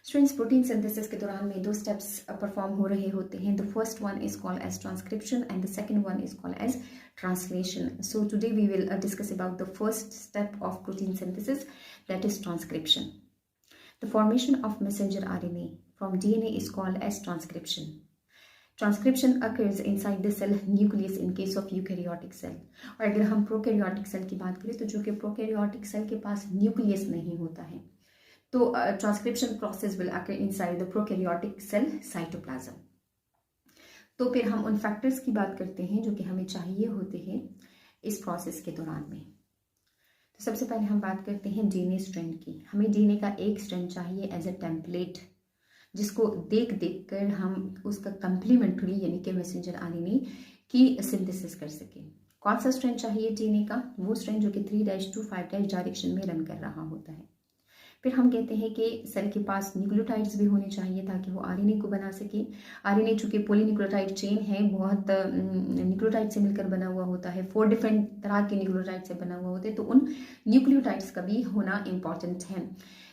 Students, protein synthesis के दौरान में दो स्टेप्स परफॉर्म हो रहे होते हैं. The first one is called as transcription and the second one is called as translation. So today we will discuss about the first step of protein synthesis, that is transcription. The formation of messenger RNA from DNA is called as transcription. Transcription occurs inside the cell nucleus in case of eukaryotic cell. और अगर हम prokaryotic cell की बात करें तो जो कि prokaryotic cell के पास न्यूक्लियस नहीं होता है, तो transcription process will occur inside the prokaryotic cell cytoplasm. तो फिर हम उन फैक्टर्स की बात करते हैं जो कि हमें चाहिए होते हैं इस प्रोसेस के दौरान में. तो सबसे पहले हम बात करते हैं डीएनए स्ट्रैंड की. हमें डीएनए का एक स्ट्रैंड चाहिए एज अ टेम्पलेट, जिसको देख देख कर हम उसका कंप्लीमेंट्री यानी कि मैसेंजर आरएनए की सिंथेसिस कर सकें. कौन सा स्ट्रैंड चाहिए डीएनए का? वो स्ट्रैंड जो कि 3' to 5' डायरेक्शन में रन कर रहा होता है. फिर हम कहते हैं कि सेल के पास न्यूक्लियोटाइड्स भी होने चाहिए ताकि वो आरएनए को बना सके. आरएनए चूंकि पॉलीन्यूक्लियोटाइड चेन है, बहुत न्यूक्लियोटाइड से मिलकर बना हुआ होता है, 4 डिफरेंट तरह के न्यूक्लियोटाइड से बना हुआ होता है, तो उन न्यूक्लियोटाइड्स का भी होना इंपॉर्टेंट है.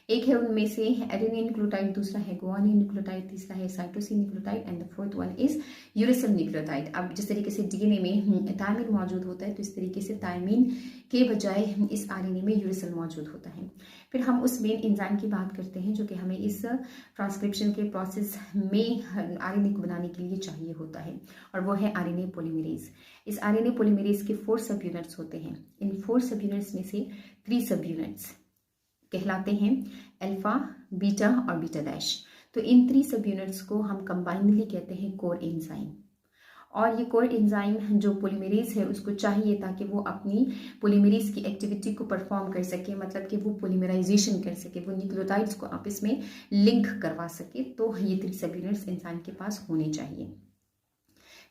एक है उनमें से एडेनिन न्यूक्लियोटाइड, दूसरा है गुआनिन न्यूक्लियोटाइड, तीसरा है cytosine nucleotide and the fourth one is uracil nucleotide. अब जिस तरीके से डीएनए में थायमिन मौजूद होता है, तो इस तरीके से थायमिन के बजाय इस आरएनए में यूरेसिल मौजूद होता है. फिर हम उस मेन एंजाइम की बात करते हैं जो कि हमें इस ट्रांसक्रिप्शन के प्रोसेस में आरएनए को बनाने के लिए चाहिए होता है, और वो है आरएनए पॉलीमरेज. इस आरएनए पॉलीमरेज के 4 सब यूनिट्स होते हैं. इन 4 सब यूनिट्स में से 3 सब यूनिट्स कहलाते हैं अल्फा, बीटा और बीटा डैश. तो इन 3 सब यूनिट्स को हम कंबाइनली कहते हैं कोर एंजाइम. और ये कोर एंजाइम जो पॉलीमरेज है उसको चाहिए ताकि वो अपनी पॉलीमरेज की एक्टिविटी को परफॉर्म कर सके, मतलब कि वो पॉलीमराइजेशन कर सके, वो न्यूक्लियोटाइड्स को आपस में लिंक करवा सके. तो ये 3 सब यूनिट्स एंजाइम के पास होने चाहिए.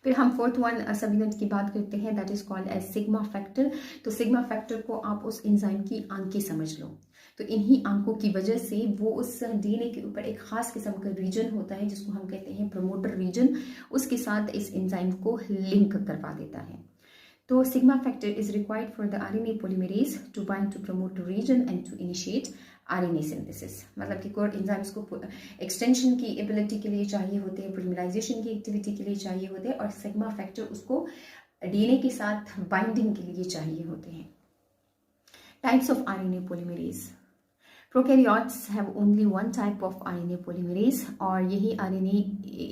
फिर हम 4th वन सब यूनिट की बात करते हैं, that is called as sigma factor. तो सिग्मा फैक्टर को आप उस एंजाइम की आंखें समझ लो. तो इन्हीं आंखों की वजह से वो उस डीएनए के ऊपर एक खास किस्म का रीजन होता है जिसको हम कहते हैं प्रमोटर रीजन, उसके साथ इस एंजाइम को लिंक करवा देता है. तो sigma factor is required for the RNA polymerase to bind to promoter region and to initiate RNA synthesis. मतलब कि कोर एंजाइम्स को एक्सटेंशन की एबिलिटी के लिए चाहिए होते हैं, पॉलीमराइजेशन की एक्टिविटी के लिए चाहिए होते हैं, और सिग्मा फैक्टर उसको डीएनए के साथ बाइंडिंग के लिए चाहिए होते हैं. Types of RNA polymerase. Prokaryotes have only one type of RNA polymerase, और यही आरएनए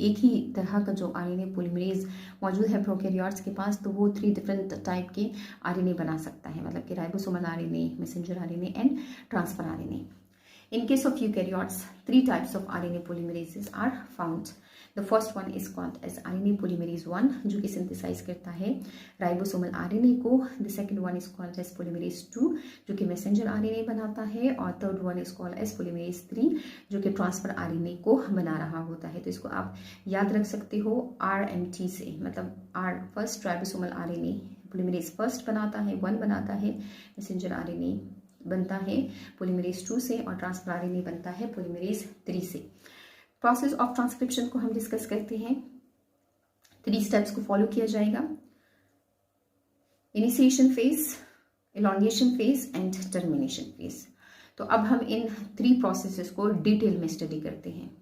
एक ही तरह का जो आरएनए पॉलीमरेज मौजूद है प्रोकैरियोट्स के पास, तो वो 3 डिफरेंट टाइप के आरएनए बना सकता है, मतलब कि ribosomal RNA, messenger RNA and transfer RNA. In case of eukaryotes, 3 types of RNA polymerases are found. The first one is called as RNA polymerase 1, जो कि synthesize करता है राइबोसोमल RNA को. The second one is called as polymerase 2, जो कि messenger RNA बनाता है, और third one is called as polymerase 3, जो कि ट्रांसफर RNA को बना रहा होता है. तो इसको आप याद रख सकते हो RMT से, मतलब R first ribosomal RNA polymerase first बनाता है, 1 बनाता है, मैसेंजर RNA बनता है पॉलीमरेज 2 से, और ट्रांसफर आरएनए बनता है पॉलीमरेज 3 से. प्रोसेस ऑफ ट्रांसक्रिप्शन को हम डिस्कस करते हैं. 3 स्टेप्स को फॉलो किया जाएगा: initiation phase, elongation phase and termination phase. तो अब हम इन 3 प्रोसेसेस को डिटेल में स्टडी करते हैं.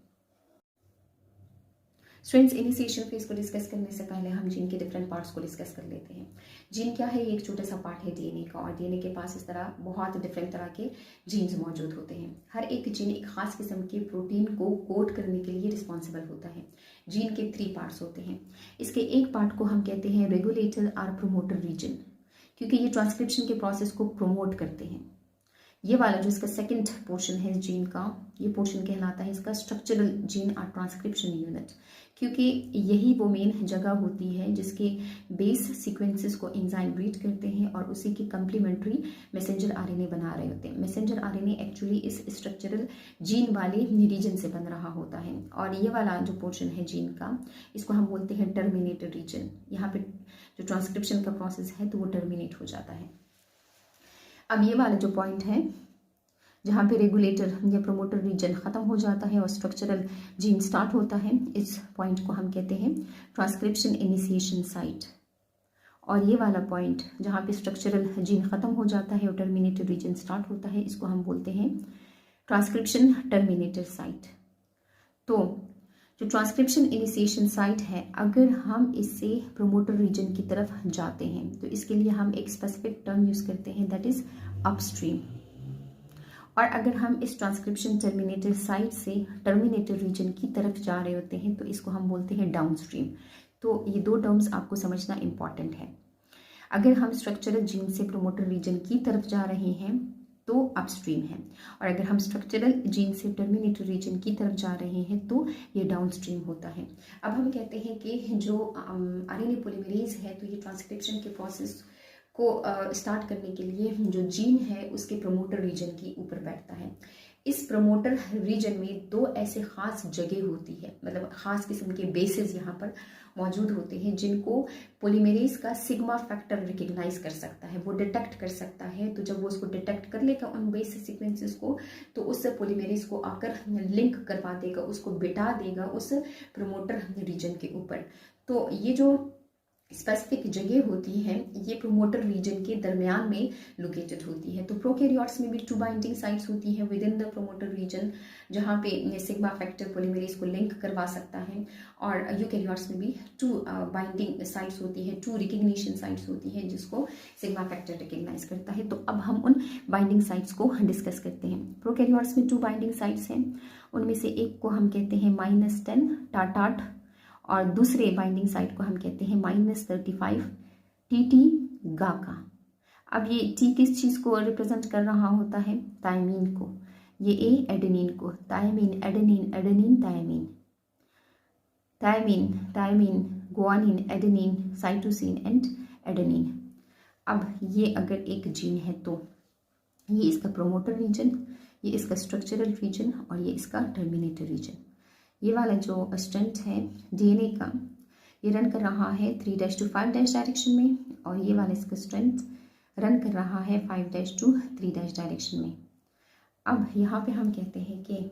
स्टूडेंट्स, इनिशिएशन फेज को डिस्कस करने से पहले हम जीन के डिफरेंट पार्ट्स को डिस्कस कर लेते हैं. जीन क्या है? ये एक छोटा सा पार्ट है डीएनए का, और डीएनए के पास इस तरह बहुत डिफरेंट तरह के जीन्स मौजूद होते हैं. हर एक जीन एक खास किस्म के प्रोटीन को कोड करने के लिए रिस्पॉन्सिबल होता है. जीन के 3 पार्ट्स होते हैं. इसके एक पार्ट को हम कहते हैं रेगुलेटर और प्रोमोटर रीजन, क्योंकि ये ट्रांसक्रिप्शन के प्रोसेस को प्रोमोट करते हैं. ये वाला जो इसका सेकंड पोर्शन है जीन का, ये पोर्शन कहलाता है इसका स्ट्रक्चरल जीन और ट्रांसक्रिप्शन यूनिट, क्योंकि यही वो मेन जगह होती है जिसके बेस सीक्वेंसेस को एंजाइम रीड करते हैं और उसी की कंप्लीमेंट्री मैसेंजर आरएनए बना रहे होते हैं. मैसेंजर आरएनए एक्चुअली इस स्ट्रक्चरल जीन वाले रीजन से बन रहा होता है, और ये वाला जो पोर्शन है जीन का, इसको हम बोलते हैं टर्मिनेटर रीजन. यहाँ पे जो ट्रांसक्रिप्शन का प्रोसेस है तो वो टर्मिनेट हो जाता है. अब ये वाला जो पॉइंट है जहाँ पे रेगुलेटर या प्रोमोटर रीजन ख़त्म हो जाता है और स्ट्रक्चरल जीन स्टार्ट होता है, इस पॉइंट को हम कहते हैं ट्रांसक्रिप्शन इनिशिएशन साइट. और ये वाला पॉइंट जहाँ पे स्ट्रक्चरल जीन ख़त्म हो जाता है और टर्मिनेटर रीजन स्टार्ट होता है, इसको हम बोलते हैं ट्रांसक्रिप्शन टर्मिनेटर साइट. तो जो ट्रांसक्रिप्शन इनिशिएशन साइट है, अगर हम इससे प्रोमोटर रीजन की तरफ जाते हैं तो इसके लिए हम एक स्पेसिफिक टर्म यूज करते हैं, दैट इज अपस्ट्रीम। और अगर हम इस ट्रांसक्रिप्शन टर्मिनेटर साइट से टर्मिनेटर रीजन की तरफ जा रहे होते हैं तो इसको हम बोलते हैं डाउनस्ट्रीम। तो ये दो टर्म्स आपको समझना इंपॉर्टेंट है। अगर हम स्ट्रक्चरल जीन से प्रोमोटर रीजन की तरफ जा रहे हैं तो अपस्ट्रीम है, और अगर हम स्ट्रक्चरल जीन से टर्मिनेटर रीजन की तरफ जा रहे हैं तो ये डाउनस्ट्रीम होता है। अब हम कहते हैं कि जो आरएनए पॉलीमरेज है, तो ये ट्रांसक्रिप्शन के प्रोसेस को स्टार्ट करने के लिए जो जीन है उसके प्रोमोटर रीजन के ऊपर बैठता है। इस प्रमोटर रीजन में दो ऐसे खास जगह होती है, मतलब खास किस्म के बेसेस यहाँ पर मौजूद होते हैं जिनको पॉलीमरेज का सिग्मा फैक्टर रिकग्नाइज कर सकता है, वो डिटेक्ट कर सकता है। तो जब वो उसको डिटेक्ट कर लेगा उन बेस सीक्वेंसेस को, तो उस पॉलीमरेज को आकर लिंक करवा देगा, उसको बिठा देगा उस प्रमोटर रीजन के ऊपर। तो ये जो स्पेसिफिक जगह होती है ये प्रोमोटर रीजन के दरमियान में लोकेटेड होती है। तो प्रोकैरियोट्स में भी 2 बाइंडिंग साइट्स होती है with in the promoter region, जहाँ पे सिग्मा फैक्टर पॉलीमरेज को लिंक करवा सकता है। और यूकैरियोट्स में भी 2 बाइंडिंग साइट्स होती है, 2 रिकग्निशन साइट्स होती है जिसको सिग्मा फैक्टर रिकग्नाइज करता है। तो अब हम उन बाइंडिंग साइट्स को डिस्कस करते हैं। प्रोकैरियोट्स में 2 बाइंडिंग साइट्स हैं, उनमें से एक को हम कहते हैं -10 टाटाट, और दूसरे बाइंडिंग साइट को हम कहते हैं -35 टीटी गाका। अब ये टी किस चीज़ को रिप्रेजेंट कर रहा होता है? थायमीन को। ये ए एडेनिन को, thymine adenine adenine thymine, thymine thymine guanine adenine cytosine and adenine. अब ये अगर एक जीन है तो ये इसका प्रोमोटर रीजन, ये इसका स्ट्रक्चरल रीजन और ये इसका टर्मिनेटर रीजन। ये वाला जो स्ट्रैंड है डीएनए का, ये रन कर रहा है 3' to 5' डायरेक्शन में, और ये वाला इसका स्ट्रैंड रन कर रहा है 5' to 3' डायरेक्शन में। अब यहाँ पे हम कहते हैं कि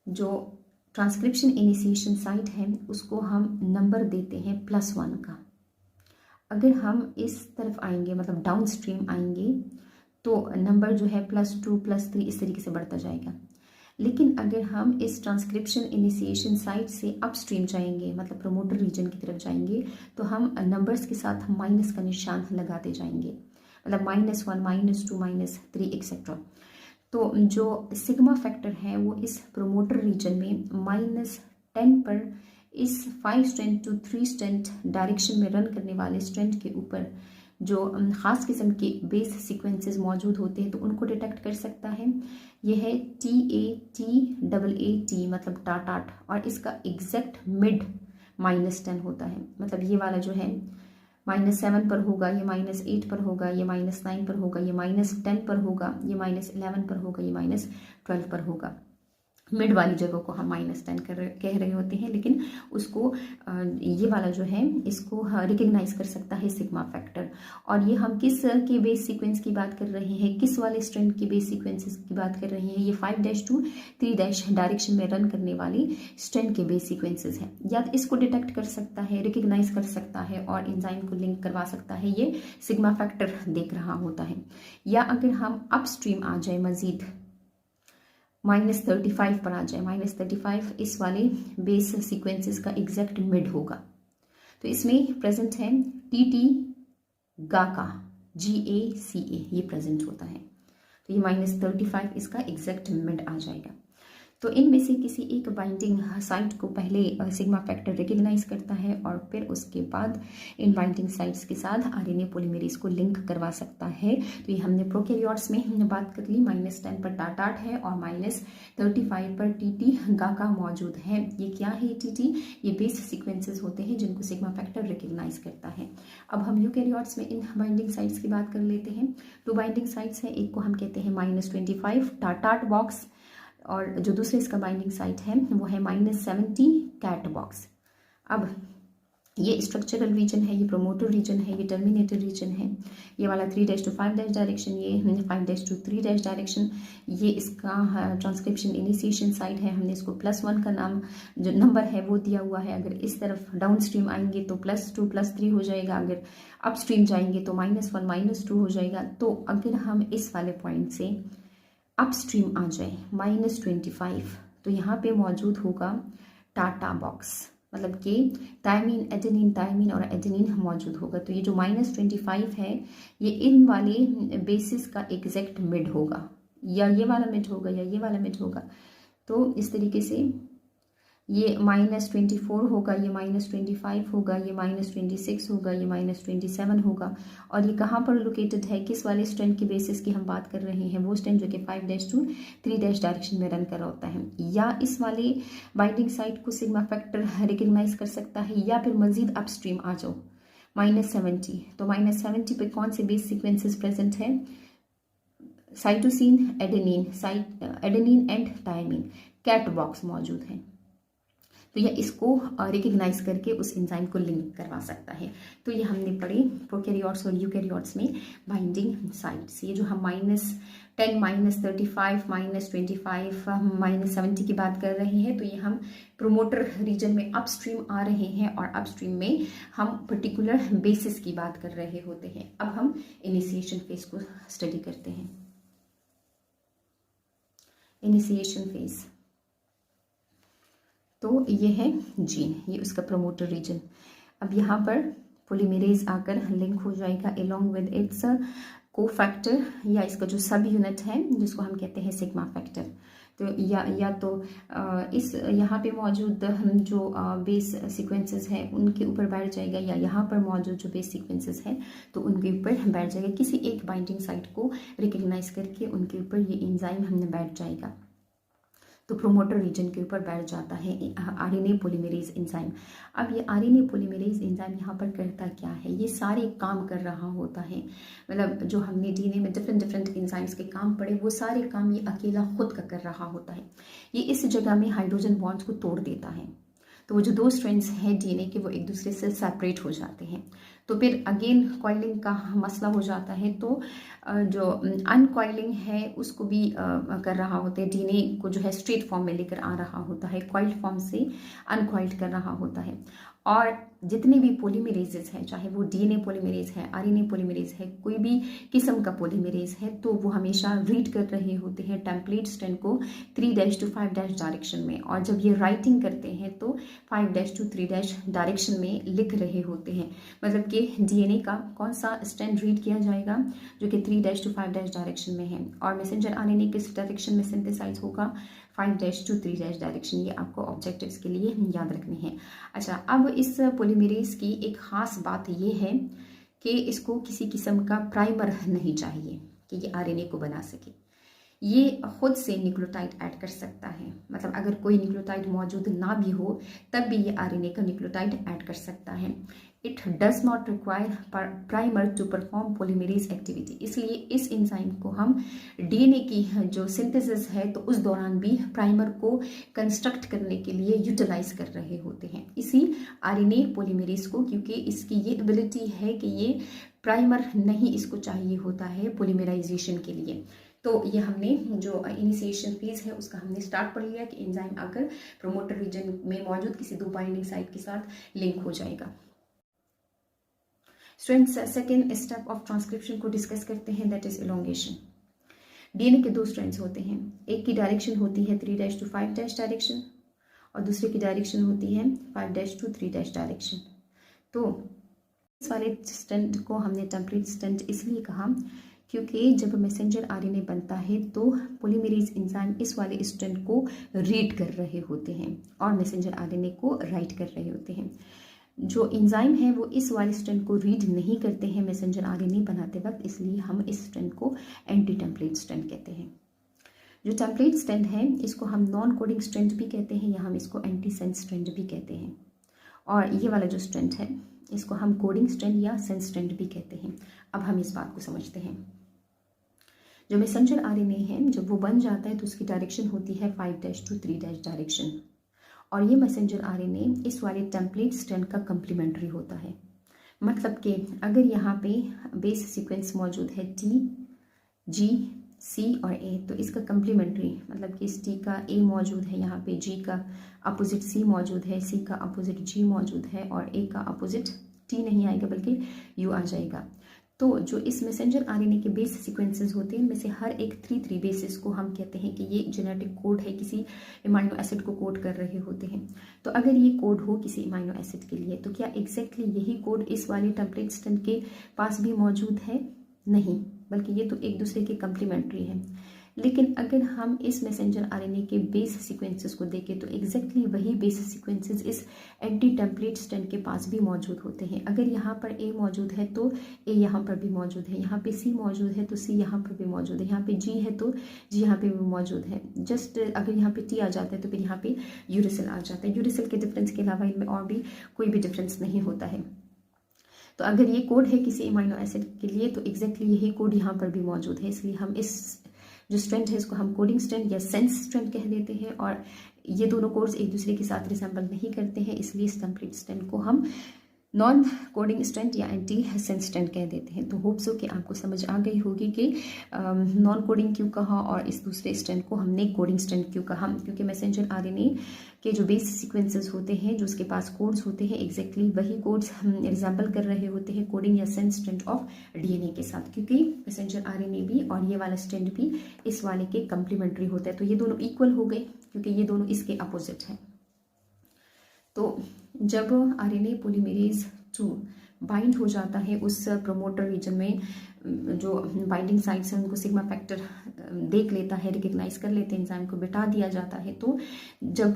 जो ट्रांसक्रिप्शन इनिशिएशन साइट है उसको हम नंबर देते हैं +1 का। अगर हम इस तरफ आएंगे, मतलब डाउन स्ट्रीम आएंगे, तो नंबर जो है +2 +3 इस तरीके से बढ़ता जाएगा। लेकिन अगर हम इस ट्रांसक्रिप्शन इनिशिएशन साइट से अपस्ट्रीम जाएंगे, मतलब प्रोमोटर रीजन की तरफ जाएंगे, तो हम नंबर्स के साथ माइनस का निशान लगाते जाएंगे, मतलब -1 -2 -3 एक्सेट्रा। तो जो सिग्मा फैक्टर है वो इस प्रोमोटर रीजन में -10 पर इस 5 स्ट्रैंड to 3 स्ट्रैंड डायरेक्शन में रन करने वाले स्ट्रैंड के ऊपर जो ख़ास किस्म के बेस सीक्वेंसेस मौजूद होते हैं तो उनको डिटेक्ट कर सकता है। यह है TAT मतलब टाटाट, और इसका एग्जैक्ट मिड -10 होता है। मतलब ये वाला जो है -7 पर होगा, ये -8 पर होगा, ये -9 पर होगा, ये -10 पर होगा, ये -11 पर होगा, ये -12 पर होगा। मिड वाली जगह को हम -10 कह रहे होते हैं, लेकिन उसको ये वाला जो है इसको रिकग्नाइज कर सकता है सिग्मा फैक्टर। और ये हम किस के बेस सीक्वेंस की बात कर रहे हैं, किस वाले स्ट्रैंड की बेस सीक्वेंसेस की बात कर रहे हैं? ये 5' to 3' डायरेक्शन में रन करने वाली स्ट्रैंड के बेस सीक्वेंसेस हैं। या इसको डिटेक्ट कर सकता है, रिकग्नाइज कर सकता है और एंजाइम को लिंक करवा सकता है, ये सिग्मा फैक्टर देख रहा होता है। या अगर हम अपस्ट्रीम आ जाए, मजीद -35 पर आ जाए, -35 इस वाले बेस सीक्वेंसेस का एग्जैक्ट मिड होगा। तो इसमें प्रेजेंट है TT गाका, GACA, ये प्रेजेंट होता है। तो ये -35 इसका एग्जैक्ट मिड आ जाएगा। तो इनमें से किसी एक बाइंडिंग साइट को पहले सिग्मा फैक्टर रिकग्नाइज करता है और फिर उसके बाद इन बाइंडिंग साइट्स के साथ आरएनए पॉलीमरेज को लिंक करवा सकता है। तो ये हमने प्रोकैरियोट्स में बात कर ली, -10 पर टाटाट है और -35 पर TT गाका मौजूद है। ये क्या है TT? ये बेस सीक्वेंसेस होते हैं जिनको सिग्मा फैक्टर रिकग्नाइज करता है। अब हम यूकैरियोट्स में इन बाइंडिंग साइट्स की बात कर लेते हैं। 2 बाइंडिंग साइट्स हैं, एक को हम कहते हैं -25 टाटाट बॉक्स, और जो दूसरे इसका बाइंडिंग साइट है वो है -70 कैट बॉक्स। अब ये स्ट्रक्चरल रीजन है, ये प्रोमोटर रीजन है, ये टर्मिनेटर रीजन है। ये वाला 3' to 5' डायरेक्शन, ये 5' to 3' डायरेक्शन, ये इसका ट्रांसक्रिप्शन इनिशिएशन साइट है। हमने इसको +1 का नाम जो नंबर है वो दिया हुआ है। अगर इस तरफ डाउन स्ट्रीम आएंगे तो +2 +3 हो जाएगा, अगर अप स्ट्रीम जाएंगे तो -1 -2 हो जाएगा। तो अगर हम इस वाले पॉइंट से अपस्ट्रीम आ जाए, -25, तो यहाँ पे मौजूद होगा टाटा बॉक्स, मतलब कि थायमीन, एडेनिन और एडेनिन मौजूद होगा। तो ये जो -25 है ये इन वाले बेसिस का एग्जैक्ट मिड होगा, या ये वाला मिड होगा या ये वाला मिड होगा। तो इस तरीके से ये -24 होगा, ये -25 होगा, ये -26 होगा, ये -27 होगा। और ये कहाँ पर लोकेटेड है, किस वाले स्ट्रेंड की बेसिस की हम बात कर रहे हैं, वो स्ट्रेंड जो कि 5' to 3' डायरेक्शन में रन कर रहा होता है। या इस वाले बाइंडिंग साइट को सिग्मा फैक्टर रिकग्नाइज कर सकता है, या फिर मजीद अपस्ट्रीम आ जाओ -70। तो -70 पे कौन से बेस सीक्वेंसेस प्रेजेंट है, cytosine, adenine and thymine, CAAT box मौजूद है। तो यह इसको रिकग्नाइज करके उस एंजाइम को लिंक करवा सकता है। तो ये हमने पढ़े प्रोकैरियोट्स और यूकैरियोट्स में बाइंडिंग साइट्स। ये जो हम -10, -35, -25, -70 की बात कर रहे हैं, तो ये हम प्रोमोटर रीजन में अपस्ट्रीम आ रहे हैं, और अपस्ट्रीम में हम पर्टिकुलर बेसिस की बात कर रहे होते हैं। अब हम इनिशिएशन फेज को स्टडी करते हैं। इनिशिएशन फेज, तो ये है जीन, ये उसका प्रोमोटर रीजन। अब यहाँ पर पोलीमरेज आकर लिंक हो जाएगा अलोंग विद इट्स कोफैक्टर, या इसका जो सब यूनिट है जिसको हम कहते हैं सिग्मा फैक्टर। तो या तो इस यहाँ पे मौजूद जो बेस सीक्वेंसेस हैं उनके ऊपर बैठ जाएगा, या यहाँ पर मौजूद जो बेस सीक्वेंसेस हैं तो उनके ऊपर बैठ जाएगा। किसी एक बाइंडिंग साइट को रिकग्नाइज करके उनके ऊपर ये एंजाइम हमने बैठ जाएगा। तो प्रोमोटर रीजन के ऊपर बैठ जाता है आरएनए पॉलीमरेज एंजाइम। अब ये आरएनए पॉलीमरेज एंजाइम यहाँ पर करता क्या है, ये सारे काम कर रहा होता है। मतलब जो हमने डीएनए में डिफरेंट एंजाइम्स के काम पढ़े, वो सारे काम ये अकेला खुद का कर रहा होता है। ये इस जगह में हाइड्रोजन बॉन्ड्स को तोड़ देता है, तो वो जो 2 स्ट्रैंड्स हैं डीएनए के वो एक दूसरे से सेपरेट हो जाते हैं। तो फिर अगेन कॉइलिंग का मसला हो जाता है, तो जो अनकॉइलिंग है उसको भी कर रहा होता है। डीएनए को जो है स्ट्रेट फॉर्म में लेकर आ रहा होता है, कॉइल्ड फॉर्म से अनकॉइल्ड कर रहा होता है। और जितने भी पॉलीमरेजेस हैं, चाहे वो डीएनए पॉलीमरेज है, आरएनए पॉलीमरेज है, कोई भी किस्म का पॉलीमरेज है, तो वो हमेशा रीड कर रहे होते हैं टेम्पलेट स्ट्रैंड को 3' to 5' डायरेक्शन में। और जब ये राइटिंग करते हैं तो 5' to 3' डायरेक्शन में लिख रहे होते हैं। मतलब कि डीएनए का कौन सा स्ट्रैंड रीड किया जाएगा जो कि 3' to 5' डायरेक्शन में है, और मैसेंजर आरएनए किस डायरेक्शन में सिंथेसाइज होगा, 5' to 3' डायरेक्शन। ये आपको ऑब्जेक्टिव्स के लिए याद रखने हैं। अच्छा, अब इस पॉलीमरेज की एक ख़ास बात ये है कि इसको किसी किस्म का प्राइमर नहीं चाहिए कि ये आरएनए को बना सके। ये खुद से न्यूक्लियोटाइड ऐड कर सकता है, मतलब अगर कोई न्यूक्लियोटाइड मौजूद ना भी हो तब भी ये आरएनए का न्यूक्लियोटाइड ऐड कर सकता है। It does not require primer to perform polymerase activity. इसलिए इस एंजाइम को हम डीएनए की जो सिंथेसिस है तो उस दौरान भी प्राइमर को कंस्ट्रक्ट करने के लिए यूटिलाइज कर रहे होते हैं इसी आरएनए पॉलीमरेज को, क्योंकि इसकी ये एबिलिटी है कि ये प्राइमर नहीं इसको चाहिए होता है पॉलीमराइजेशन के लिए। तो ये हमने जो इनिशिएशन फेज है उसका हमने स्टार्ट पढ़ लिया कि एंजाइम आकर प्रोमोटर रीजन में मौजूद किसी 2 बाइंडिंग साइट के साथ लिंक हो जाएगा। Students, second step of transcription को डिस्कस करते हैं, दैट इज एलोंगेशन। डीएनए के 2 स्ट्रैंड्स होते हैं, एक की डायरेक्शन होती है 3' to 5' डायरेक्शन और दूसरे की डायरेक्शन होती है 5' to 3' डायरेक्शन। तो इस वाले स्ट्रैंड को हमने टेम्परेट स्ट्रैंड इसलिए कहा क्योंकि जब मैसेंजर आरएनए बनता है तो पॉलीमरेज एंजाइम इस वाले स्ट्रैंड को रीड कर रहे होते हैं और मैसेंजर आरएनए को राइट कर रहे होते हैं। जो एंजाइम है वो इस वाले स्ट्रैंड को रीड नहीं करते हैं मैसेंजर आरएनए बनाते वक्त, इसलिए हम इस स्ट्रैंड को एंटी टेम्पलेट स्ट्रैंड कहते हैं। जो टेम्पलेट स्ट्रैंड है इसको हम नॉन कोडिंग स्ट्रैंड भी कहते हैं या हम इसको एंटी सेंस स्ट्रैंड भी कहते हैं। और ये वाला जो स्ट्रैंड है इसको हम कोडिंग स्ट्रैंड या सेंस स्ट्रैंड भी कहते हैं। अब हम इस बात को समझते हैं। जो मैसेंजर आरएनए है जब वो बन जाता है तो उसकी डायरेक्शन होती है 5' to 3' डायरेक्शन, और ये मैसेंजर आरएनए इस वाले टेम्पलेट स्ट्रैंड का कम्प्लीमेंट्री होता है। मतलब कि अगर यहाँ पे बेस सीक्वेंस मौजूद है T, G, C और A, तो इसका कम्प्लीमेंट्री मतलब कि इस T का A मौजूद है, यहाँ पे G का अपोजिट C मौजूद है, C का अपोजिट G मौजूद है और A का अपोजिट T नहीं आएगा बल्कि U आ जाएगा। तो जो इस मैसेंजर आरएनए के बेस सीक्वेंसेस होते हैं, इनमें से हर एक 3 बेसिस को हम कहते हैं कि ये जेनेटिक कोड है, किसी अमाइनो एसिड को कोड कर रहे होते हैं। तो अगर ये कोड हो किसी अमाइनो एसिड के लिए, तो क्या एग्जैक्टली यही कोड इस वाले टेम्पलेट स्ट्रैंड के पास भी मौजूद है? नहीं, बल्कि ये तो एक दूसरे के कम्प्लीमेंट्री है। लेकिन अगर हम इस मैसेंजर आरएनए के बेस सीक्वेंसेस को देखें तो एग्जैक्टली वही बेस सीक्वेंसेस इस एंटी टेम्पलेट स्ट्रैंड के पास भी मौजूद होते हैं। अगर यहाँ पर ए मौजूद है तो ए यहाँ पर भी मौजूद है, यहाँ पे सी मौजूद है तो सी यहाँ पर भी मौजूद है, यहाँ पे जी है तो जी यहाँ पे भी मौजूद है। जस्ट अगर यहाँ पे टी आ जाता है तो फिर यहाँ पे यूरेसिल आ जाता है। यूरेसिल के डिफरेंस के अलावा इनमें और भी कोई भी डिफरेंस नहीं होता है। तो अगर ये कोड है किसी अमाइनो एसिड के लिए तो एग्जैक्टली यही कोड यहाँ पर भी मौजूद है। इसलिए हम इस जो स्ट्रैंड है इसको हम कोडिंग स्ट्रैंड या सेंस स्ट्रैंड कह देते हैं, और ये दोनों कोड्स एक दूसरे के साथ रिसेंबल नहीं करते हैं, इसलिए इस टेम्पलेट स्ट्रैंड को हम नॉन कोडिंग स्ट्रैंड या एंटी सेंस स्ट्रैंड कह देते हैं। तो होप सो कि आपको समझ आ गई होगी कि नॉन कोडिंग क्यों कहा और इस दूसरे स्ट्रैंड को हमने कोडिंग स्ट्रैंड क्यों कहा। क्योंकि मैसेंजर आरएनए के जो बेस सीक्वेंसेस होते हैं, जो उसके पास कोड्स होते हैं, एग्जैक्टली वही कोड्स रिजेंबल कर रहे होते हैं कोडिंग या सेंस स्ट्रैंड ऑफ डीएनए के साथ। क्योंकि मैसेंजर आरएनए भी और ये वाला स्ट्रैंड भी इस वाले के कंप्लीमेंट्री होता है। तो ये दोनों इक्वल हो गए क्योंकि ये दोनों इसके अपोजिट हैं। तो जब आरएनए पॉलीमरेज 2 बाइंड हो जाता है उस प्रमोटर रीजन में, जो बाइंडिंग साइट्स हैं उनको सिग्मा फैक्टर देख लेता है, रिकग्नाइज कर लेते हैं, एंजाइम को बिठा दिया जाता है। तो जब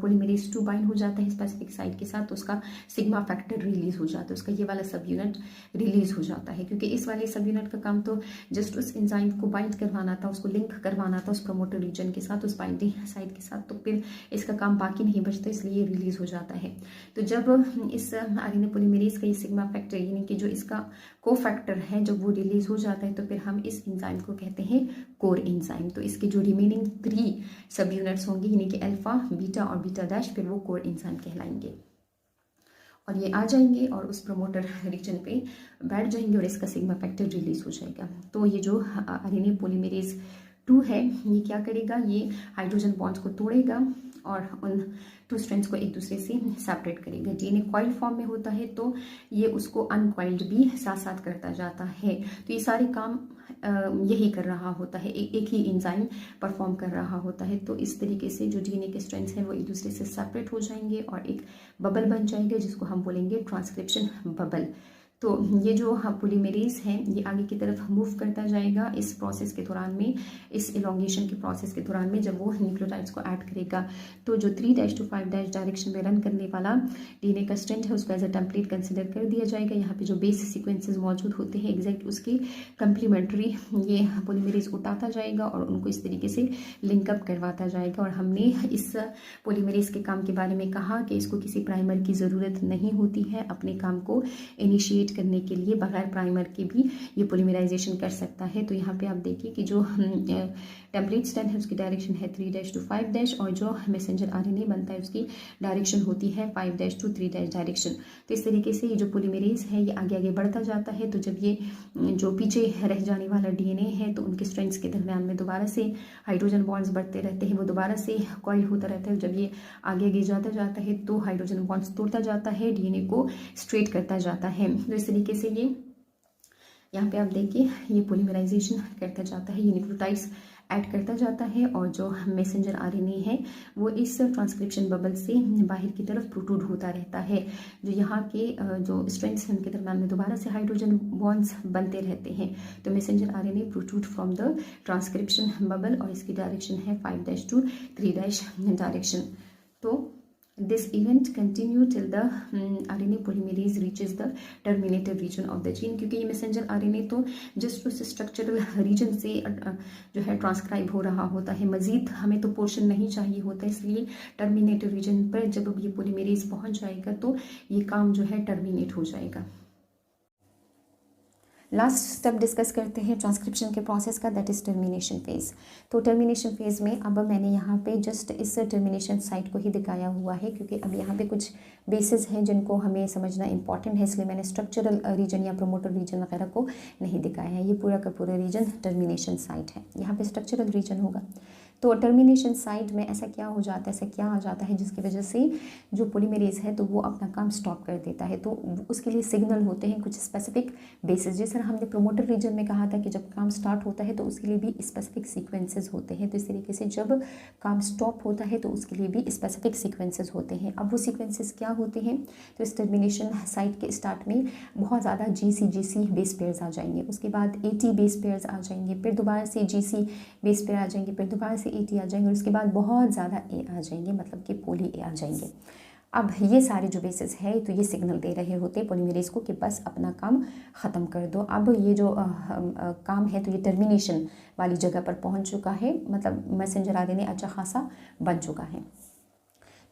पॉलीमरेज 2 बाइंड हो जाता है स्पेसिफिक साइट के साथ तो उसका सिग्मा फैक्टर रिलीज हो जाता है, उसका ये वाला सब यूनिट रिलीज हो जाता है। क्योंकि इस वाले सब यूनिट का काम तो जस्ट उस एंजाइम को बाइंड करवाना था, उसको लिंक करवाना था उस प्रमोटर रीजन के साथ, उस बाइंडिंग साइट के साथ। तो फिर इसका काम बाकी नहीं बचता, इसलिए रिलीज हो जाता है। तो जब इस आरएनए पॉलीमरेज का ये सिग्मा फैक्टर यानी कि जो इसका को फैक्टर है जब वो रिलीज हो जाता है तो फिर हम इस एंजाइम को कहते हैं कोर एंजाइम। तो इसके जो रिमेनिंग 3 सब यूनिट्स होंगे यानी कि अल्फा, बीटा और बीटा डैश, फिर वो कोर एंजाइम कहलाएंगे और ये आ जाएंगे और उस प्रमोटर रीजन पे बैठ जाएंगे और इसका सिग्मा फैक्टर रिलीज हो जाएगा। तो ये जो आरएनए पॉलीमरेज 2 है ये क्या करेगा, ये हाइड्रोजन बॉन्ड्स को तोड़ेगा और उन 2 स्ट्रैंड्स को एक दूसरे से सेपरेट करेगा। डीएनए कॉइल फॉर्म में होता है तो ये उसको अनकॉइल्ड भी साथ साथ करता जाता है। तो ये सारे काम यही कर रहा होता है, एक ही एंजाइम परफॉर्म कर रहा होता है। तो इस तरीके से जो डीएनए के स्ट्रैंड्स हैं वो एक दूसरे से सेपरेट हो जाएंगे और एक बबल बन जाएगा जिसको हम बोलेंगे ट्रांसक्रिप्शन बबल। तो ये जो पॉलीमरेज है ये आगे की तरफ मूव करता जाएगा इस प्रोसेस के दौरान में, इस इलॉन्गेशन के प्रोसेस के दौरान में जब वो न्यूक्लियोटाइड्स को ऐड करेगा। तो जो 3' to 5' डायरेक्शन में रन करने वाला डीएनए का स्ट्रैंड है उसको एज अ टेम्पलेट कंसिडर कर दिया जाएगा। यहाँ पे जो बेस सीक्वेंसेस मौजूद होते हैं एग्जैक्ट उसके कंप्लीमेंट्री ये पॉलीमरेज उठाता जाएगा और उनको इस तरीके से लिंकअप करवाता जाएगा। और हमने इस पॉलीमरेज के काम के बारे में कहा कि इसको किसी प्राइमर की ज़रूरत नहीं होती है, अपने काम को इनिशिएट करने के लिए बगैर प्राइमर के भी ये पॉलीमराइजेशन कर सकता है। तो यहाँ पे आप देखिए कि जो टेम्पलेट स्ट्रैंड है उसकी डायरेक्शन है 3' to 5' और जो मैसेंजर आरएनए बनता है उसकी डायरेक्शन होती है 5' to 3' डायरेक्शन। तो इस तरीके से ये जो पॉलीमरेज है ये आगे आगे बढ़ता जाता है। तो जब ये जो पीछे रह जाने वाला डीएनए है तो उनके स्ट्रैंड्स के दरम्यान में दोबारा से हाइड्रोजन बॉन्ड्स बढ़ते रहते हैं, वो दोबारा से कॉइल होता रहता है। जब ये आगे आगे जाता है तो हाइड्रोजन बॉन्ड्स तोड़ता जाता है, डीएनए को स्ट्रेट करता जाता है। तो इस तरीके से ये यहाँ पे आप देखिए ये पॉलीमराइजेशन करता जाता है, ये न्यूक्लियोटाइड्स ऐड करता जाता है और जो मैसेंजर आरएनए है वो इस ट्रांसक्रिप्शन बबल से बाहर की तरफ प्रोट्रूड होता रहता है। जो यहाँ के जो स्ट्रैंड्स हैं उनके दरम्यान में दोबारा से हाइड्रोजन बॉन्ड्स बनते रहते हैं। तो messenger RNA protrude from the transcription bubble और इसकी डायरेक्शन है 5' to 3' डायरेक्शन। तो this event continue till the RNA polymerase reaches the terminator region of the gene। क्योंकि ये मैसेंजर आरएनए तो जस्ट उस स्ट्रक्चरल रीजन से जो है ट्रांसक्राइब हो रहा होता है, मजीद हमें तो पोर्शन नहीं चाहिए होता, इसलिए टर्मिनेटर रीजन पर जब ये पॉलीमरेज पहुंच जाएगा तो ये काम जो है टर्मिनेट हो जाएगा। लास्ट स्टेप डिस्कस करते हैं ट्रांसक्रिप्शन के प्रोसेस का, दैट इज़ टर्मिनेशन फेज़। तो टर्मिनेशन फेज़ में अब मैंने यहाँ पे जस्ट इस टर्मिनेशन साइट को ही दिखाया हुआ है क्योंकि अब यहाँ पे कुछ बेसिस हैं जिनको हमें समझना इंपॉर्टेंट है, इसलिए मैंने स्ट्रक्चरल रीजन या प्रोमोटर रीजन वगैरह को नहीं दिखाया है। ये पूरा का पूरा रीजन टर्मिनेशन साइट है, यहाँ पे स्ट्रक्चरल रीजन होगा। तो टर्मिनेशन साइट में ऐसा क्या हो जाता है, ऐसा क्या आ जाता है जिसकी वजह से जो पॉलीमरेज है तो वो अपना काम स्टॉप कर देता है। तो उसके लिए सिग्नल होते हैं कुछ स्पेसिफिक बेसिस। जैसे हमने प्रोमोटर रीजन में कहा था कि जब काम स्टार्ट होता है तो उसके लिए भी स्पेसिफिक सीक्वेंसेस होते हैं। तो इस तरीके से जब काम स्टॉप होता है तो उसके लिए भी स्पेसिफिक सीक्वेंसेस होते हैं। अब वो सीक्वेंसेस क्या होते हैं, तो इस टर्मिनेशन साइट के स्टार्ट में बहुत ज़्यादा GC बेस पेयर्स आ जाएंगे, उसके बाद AT बेस पेयर्स आ जाएंगे, फिर दोबारा से GC बेस पेयर आ जाएंगे, फिर दोबारा से AT आ जाएंगे और उसके बाद बहुत ज़्यादा A आ जाएंगे, मतलब कि पोली A आ जाएंगे। अब ये सारे जो बेसिस है तो ये सिग्नल दे रहे होते हैं पॉलीमरेज को कि बस अपना काम ख़त्म कर दो। अब ये जो काम है तो ये टर्मिनेशन वाली जगह पर पहुंच चुका है, मतलब मैसेंजर RNA अच्छा खासा बन चुका है।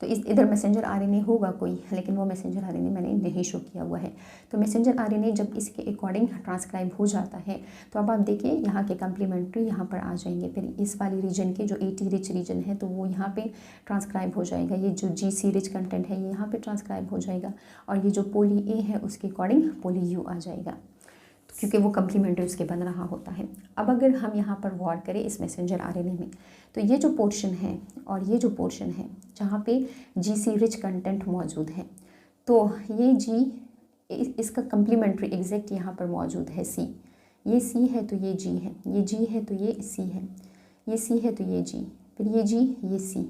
तो इधर मैसेंजर RNA होगा कोई, लेकिन वो मैसेंजर RNA मैंने नहीं शो किया हुआ है। तो मैसेंजर RNA जब इसके अकॉर्डिंग ट्रांसक्राइब हो जाता है तो अब आप देखिए यहाँ के कम्प्लीमेंट्री यहाँ पर आ जाएंगे, फिर इस वाली रीजन के जो AT रिच रीजन है तो वो यहाँ पे ट्रांसक्राइब हो जाएगा, ये जो GC रिच कंटेंट है ये यहाँ पे ट्रांसक्राइब हो जाएगा, और ये जो पोली A है उसके अकॉर्डिंग पोली U आ जाएगा, क्योंकि वो कम्प्लीमेंट्री उसके बन रहा होता है। अब अगर हम यहाँ पर गौर करें इस मैसेंजर RNA में, तो ये जो पोर्शन है और ये जो पोर्शन है जहाँ पे GC रिच कंटेंट मौजूद है, तो ये G इसका कम्प्लीमेंट्री एग्जैक्ट यहाँ पर मौजूद है C। ये C है तो ये G है, ये G है तो ये C है, ये C है तो ये G, फिर ये G ये C,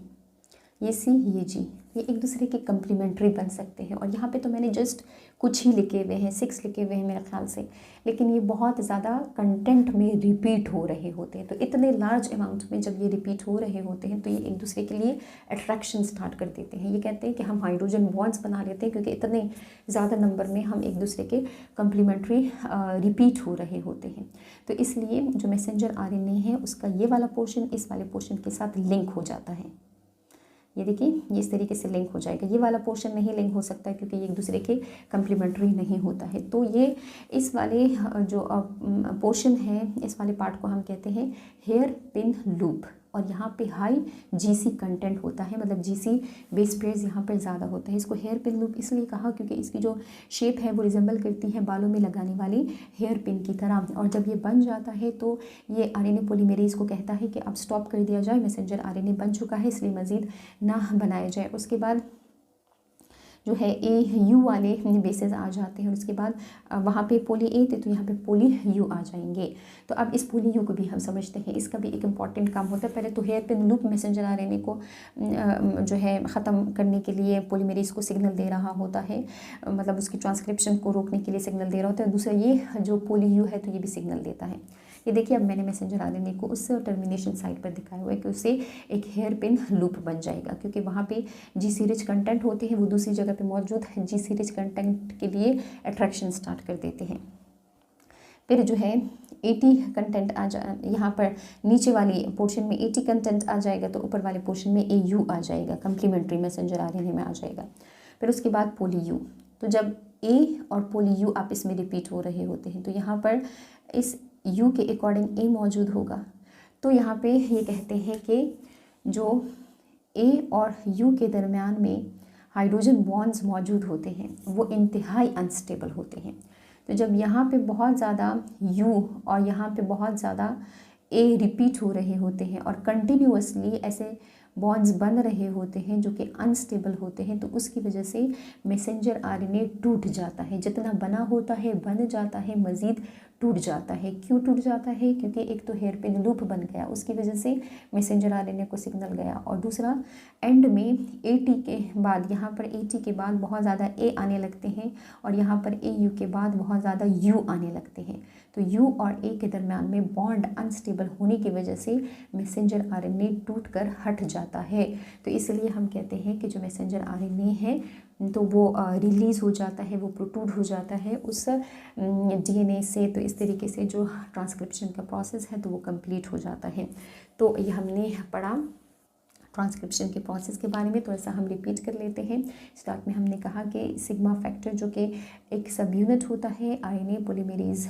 ये C ये G, ये एक दूसरे के कम्प्लीमेंट्री बन सकते हैं। और यहाँ पे तो मैंने जस्ट कुछ ही लिखे हुए हैं, 6 लिखे हुए हैं मेरे ख्याल से, लेकिन ये बहुत ज़्यादा कंटेंट में रिपीट हो रहे होते हैं। तो इतने लार्ज अमाउंट में जब ये रिपीट हो रहे होते हैं तो ये एक दूसरे के लिए अट्रैक्शन स्टार्ट कर देते हैं। ये कहते हैं कि हम हाइड्रोजन बॉन्ड्स बना लेते हैं, क्योंकि इतने ज़्यादा नंबर में हम एक दूसरे के कम्प्लीमेंट्री रिपीट हो रहे होते हैं। तो इसलिए जो मैसेंजर RNA है उसका ये वाला पोर्शन इस वाले पोर्शन के साथ लिंक हो जाता है। ये देखिए ये इस तरीके से लिंक हो जाएगा। ये वाला पोर्शन नहीं लिंक हो सकता है क्योंकि ये एक दूसरे के कम्प्लीमेंट्री नहीं होता है। तो ये इस वाले जो पोर्शन है, इस वाले पार्ट को हम कहते हैं हेयर पिन लूप, और यहाँ पे हाई GC कंटेंट होता है, मतलब GC बेस पेयर्स यहाँ पर ज़्यादा होता है। इसको हेयर पिन लूप इसलिए कहा क्योंकि इसकी जो शेप है वो रिजेंबल करती है बालों में लगाने वाली हेयर पिन की तरह। और जब ये बन जाता है तो ये RNA पॉलीमरेज को कहता है कि अब स्टॉप कर दिया जाए, मैसेंजर RNA बन चुका है इसलिए मज़ीद ना बनाया जाए। उसके बाद जो है AU वाले बेसेस आ जाते हैं, उसके बाद वहाँ पे पोली A थे तो यहाँ पे पोली U आ जाएंगे। तो अब इस पोली U को भी हम समझते हैं, इसका भी एक इम्पॉर्टेंट काम होता है। पहले तो hair pin loop messenger RNA को जो है ख़त्म करने के लिए पॉलीमरेज को सिग्नल दे रहा होता है, मतलब उसकी ट्रांसक्रिप्शन को रोकने के लिए सिग्नल दे रहा होता है। दूसरा ये जो पोली U है तो ये भी सिग्नल देता है। ये देखिए अब मैंने मैसेंजर RNA को उस टर्मिनेशन साइट पर दिखाया हुआ है कि उससे एक हेयर पिन लूप बन जाएगा, क्योंकि वहाँ पे GC रिच कंटेंट होते हैं, वो दूसरी जगह पे मौजूद है, GC रिच कंटेंट के लिए अट्रैक्शन स्टार्ट कर देते हैं। फिर जो है AT कंटेंट यहाँ पर नीचे वाली पोर्शन में AT कंटेंट आ जाएगा, तो ऊपर वाले पोर्शन में AU आ जाएगा, कम्प्लीमेंट्री मैसेंजर RNA में आ जाएगा। फिर उसके बाद पोली U। तो जब A और पोली U आपस में रिपीट हो रहे होते हैं तो यहाँ पर इस U के अकॉर्डिंग A मौजूद होगा। तो यहाँ पे ये कहते हैं कि जो A और U के दरमियान में हाइड्रोजन बॉन्ड्स मौजूद होते हैं वो इंतहाई अनस्टेबल होते हैं। तो जब यहाँ पे बहुत ज़्यादा U और यहाँ पे बहुत ज़्यादा A रिपीट हो रहे होते हैं और कंटिन्यूअसली ऐसे बॉन्ड्स बन रहे होते हैं जो कि अनस्टेबल होते हैं, तो उसकी वजह से मैसेंजर RNA टूट जाता है। जितना बना होता है बन जाता है, मज़ीद टूट जाता है। क्यों टूट जाता है? क्योंकि एक तो हेयर पिन लूप बन गया, उसकी वजह से मैसेंजर RNA को सिग्नल गया, और दूसरा एंड में AT के बाद यहाँ पर AT के बाद बहुत ज़्यादा A आने लगते हैं और यहाँ पर AU के बाद बहुत ज़्यादा U आने लगते हैं। तो U और A के दरम्यान में बॉन्ड अनस्टेबल होने की वजह से मैसेंजर RNA टूट कर हट जाता है। तो इसलिए हम कहते हैं कि जो मैसेंजर RNA है तो वो रिलीज़ हो जाता है, वो प्रोट्रूड हो जाता है उस DNA से। तो इस तरीके से जो ट्रांसक्रिप्शन का प्रोसेस है तो वो कंप्लीट हो जाता है। तो ये हमने पढ़ा ट्रांसक्रिप्शन के प्रोसेस के बारे में थोड़ा सा हम रिपीट कर लेते हैं। स्टार्ट में हमने कहा कि सिग्मा फैक्टर जो कि एक सब यूनिट होता है आरएनए पॉलीमरेज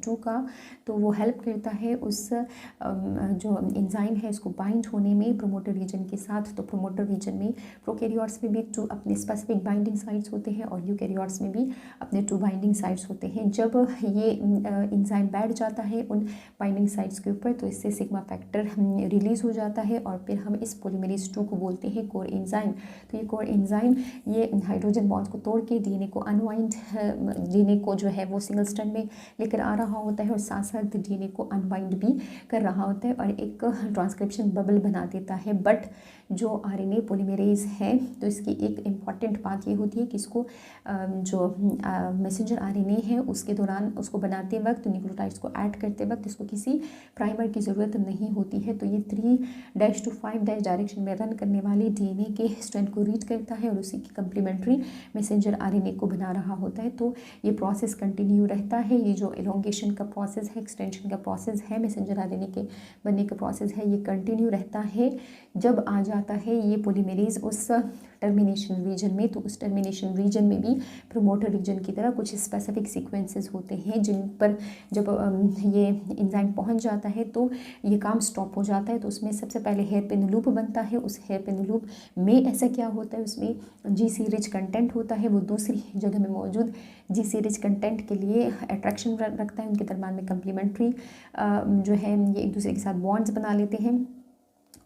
2 का, तो वो हेल्प करता है उस जो एंजाइम है उसको बाइंड होने में प्रोमोटर रीजन के साथ। तो प्रोमोटर रीजन में प्रोकैरियोट्स में भी 2 अपने स्पेसिफिक बाइंडिंग साइट्स होते हैं और यूकैरियोट्स में भी अपने 2 बाइंडिंग साइट्स होते हैं। जब ये एंजाइम बैठ जाता है उन बाइंडिंग साइट्स के ऊपर तो इससे सिग्मा फैक्टर रिलीज़ हो जाता है और फिर हम इस पॉलीमरेज 2 को बोलते हैं कोर एंजाइम। तो ये कोर एंजाइम ये हाइड्रोजन बॉन्ड्स को तोड़ के डीएनए को अनवाइंड, डीएनए को जो है वो सिंगल स्ट्रैंड में लेकर आ रहा होता है और साथ साथ डीएनए को अनवाइंड भी कर रहा होता है और एक ट्रांसक्रिप्शन बबल बना देता है। बट जो आरएनए पॉलीमरेज है तो इसकी एक इम्पॉर्टेंट बात ये होती है कि इसको जो मैसेंजर आरएनए है उसके दौरान उसको बनाते वक्त न्यूक्लियोटाइड्स को ऐड करते वक्त इसको किसी प्राइमर की ज़रूरत नहीं होती है। तो ये 3' to 5' डायरेक्शन में रन करने वाले डीएनए के स्ट्रैंड को रीड करता है और उसी की कंप्लीमेंट्री मैसेंजर आरएनए को बना रहा होता है। तो ये प्रोसेस कंटिन्यू रहता है। ये जो एलोंगेशन का प्रोसेस है, एक्सटेंशन का प्रोसेस है, मैसेंजर आरएनए के बनने का प्रोसेस है, ये कंटिन्यू रहता है। जब आ जाता है ये पॉलीमरेज उस टर्मिनेशन रीजन में, तो उस टर्मिनेशन रीजन में भी प्रोमोटर रीजन की तरह कुछ स्पेसिफिक सीक्वेंसेस होते हैं जिन पर जब ये एंजाइम पहुंच जाता है तो ये काम स्टॉप हो जाता है। तो उसमें सबसे पहले हेयर पिन लूप बनता है। उस हेयर पिन लूप में ऐसा क्या होता है, उसमें जीसी रिच कंटेंट होता है, वो दूसरी जगह में मौजूद जीसी रिच कंटेंट के लिए अट्रैक्शन रखता है। उनके दरम्यान में कम्प्लीमेंट्री जो है ये एक दूसरे के साथ बॉन्ड्स बना लेते हैं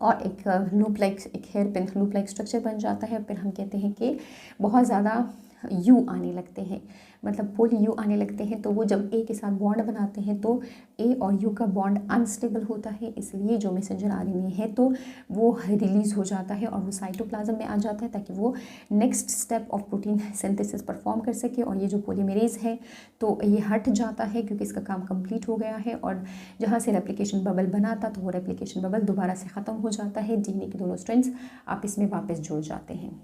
और एक लूप लाइक, एक hair pin loop like structure बन जाता है। फिर हम कहते हैं कि बहुत ज़्यादा यू आने लगते हैं, मतलब पोली यू आने लगते हैं। तो वो जब ए के साथ बॉन्ड बनाते हैं तो ए और यू का बॉन्ड अनस्टेबल होता है, इसलिए जो मैसेंजर आरएनए है तो वो रिलीज़ हो जाता है और वो साइटोप्लाज्म में आ जाता है ताकि वो next step of protein synthesis perform कर सके। और ये जो पॉलीमरेज है तो ये हट जाता है क्योंकि इसका काम कंप्लीट हो गया है और जहाँ से रेप्लिकेशन बबल बना था तो वो रेप्लिकेशन बबल दोबारा से ख़त्म हो जाता है। डीएनए के दोनों स्ट्रैंड्स आपस में वापस जुड़ जाते हैं।